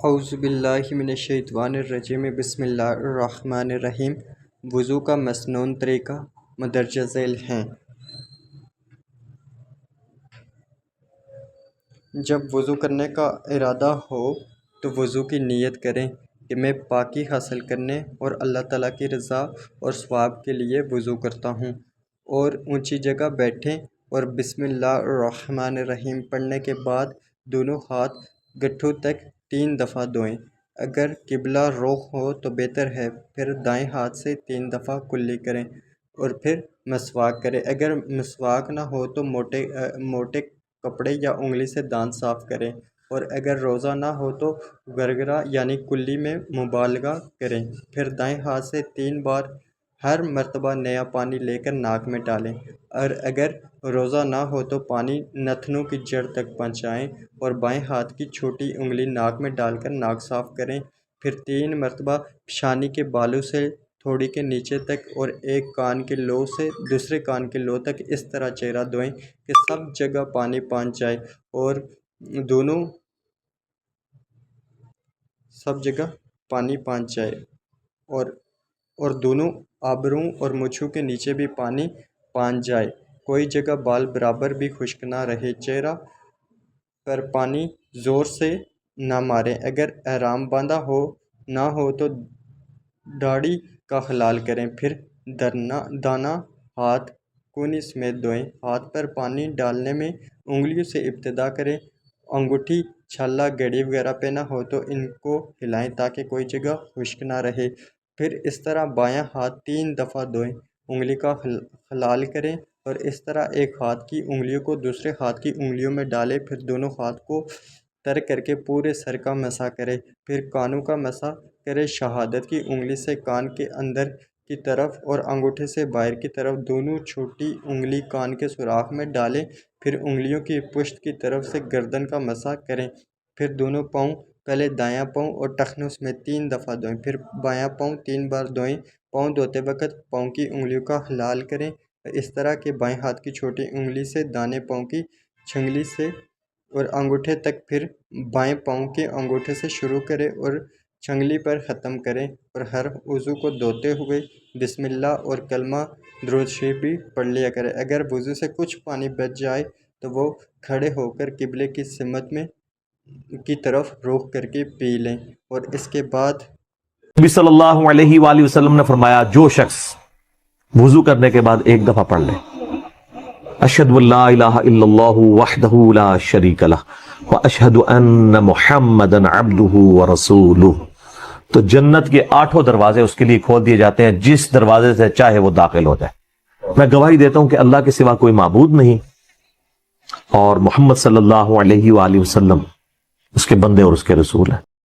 اعوذ باللہ من الشیطان الرجیم بسم اللہ الرحمن الرحیم۔ وضو کا مسنون طریقہ مندرجہ ذیل ہیں۔ جب وضو کرنے کا ارادہ ہو تو وضو کی نیت کریں کہ میں پاکی حاصل کرنے اور اللہ تعالیٰ کی رضا اور ثواب کے لیے وضو کرتا ہوں، اور اونچی جگہ بیٹھیں اور بسم اللہ الرحمن الرحیم پڑھنے کے بعد دونوں ہاتھ گٹھوں تک 3 دفعہ دھوئیں۔ اگر قبلہ رخ ہو تو بہتر ہے، پھر دائیں ہاتھ سے 3 دفعہ کلی کریں اور پھر مسواک کریں۔ اگر مسواک نہ ہو تو موٹے کپڑے یا انگلی سے دانت صاف کریں، اور اگر روزہ نہ ہو تو گرگرہ یعنی کلی میں مبالغہ کریں۔ پھر دائیں ہاتھ سے 3 بار ہر مرتبہ نیا پانی لے کر ناک میں ڈالیں، اور اگر روزہ نہ ہو تو پانی نتنوں کی جڑ تک پہنچائیں اور بائیں ہاتھ کی چھوٹی انگلی ناک میں ڈال کر ناک صاف کریں۔ پھر 3 مرتبہ پیشانی کے بالوں سے تھوڑی کے نیچے تک اور ایک کان کے لو سے دوسرے کان کے لو تک اس طرح چہرہ دھوئیں کہ سب جگہ پانی پہنچ جائے اور دونوں ابروں اور مونچھوں کے نیچے بھی پانی پہنچ جائے۔ کوئی جگہ بال برابر بھی خشک نہ رہے۔ چہرہ پر پانی زور سے نہ ماریں۔ اگر احرام باندھا نہ ہو تو داڑھی کا خلال کریں، پھر دانا ہاتھ کونی سمیت دھوئیں۔ ہاتھ پر پانی ڈالنے میں انگلیوں سے ابتدا کریں۔ انگوٹھی، چھالا، گھڑی وغیرہ پہنا ہو تو ان کو ہلائیں تاکہ کوئی جگہ خشک نہ رہے۔ پھر اس طرح بایاں ہاتھ 3 دفعہ دھوئیں، انگلی کا خلال کریں اور اس طرح ایک ہاتھ کی انگلیوں کو دوسرے ہاتھ کی انگلیوں میں ڈالیں۔ پھر دونوں ہاتھ کو تر کر کے پورے سر کا مسح کریں۔ پھر کانوں کا مسح کریں۔ شہادت کی انگلی سے کان کے اندر کی طرف اور انگوٹھے سے باہر کی طرف دونوں چھوٹی انگلی کان کے سوراخ میں ڈالیں۔ پھر انگلیوں کی پشت کی طرف سے گردن کا مسح کریں۔ پھر دونوں پاؤں، پہلے دایاں پاؤں اور ٹخنوں سمیت 3 دفعہ دھوئیں۔ پھر بایاں پاؤں 3 بار دھوئیں۔ پاؤں دھوتے وقت پاؤں کی انگلیوں کا خلال کریں، اس طرح کہ بائیں ہاتھ کی چھوٹی انگلی سے دانے پاؤں کی چھنگلی سے اور انگوٹھے تک، پھر بائیں پاؤں کے انگوٹھے سے شروع کریں اور چھنگلی پر ختم کریں، اور ہر عضو کو دھوتے ہوئے بسم اللہ اور کلمہ درود شریف بھی پڑھ لیا کریں۔ اگر وضو سے کچھ پانی بچ جائے تو وہ کھڑے ہو کر قبلے کی سمت کی طرف رخ کر کے پی لیں، اور اس کے بعد نبی صلی اللہ علیہ وآلہ وسلم نے فرمایا جو شخص وضو کرنے کے بعد 1 دفعہ پڑھ لے اشہد ان لا الہ الا اللہ وحدہ لا شریک لہ واشہد ان محمدا عبدہ ورسولہ، تو جنت کے 8 دروازے اس کے لیے کھول دیے جاتے ہیں، جس دروازے سے چاہے وہ داخل ہو جائے۔ میں گواہی دیتا ہوں کہ اللہ کے سوا کوئی معبود نہیں اور محمد صلی اللہ علیہ وآلہ وسلم اس کے بندے اور اس کے رسول ہیں۔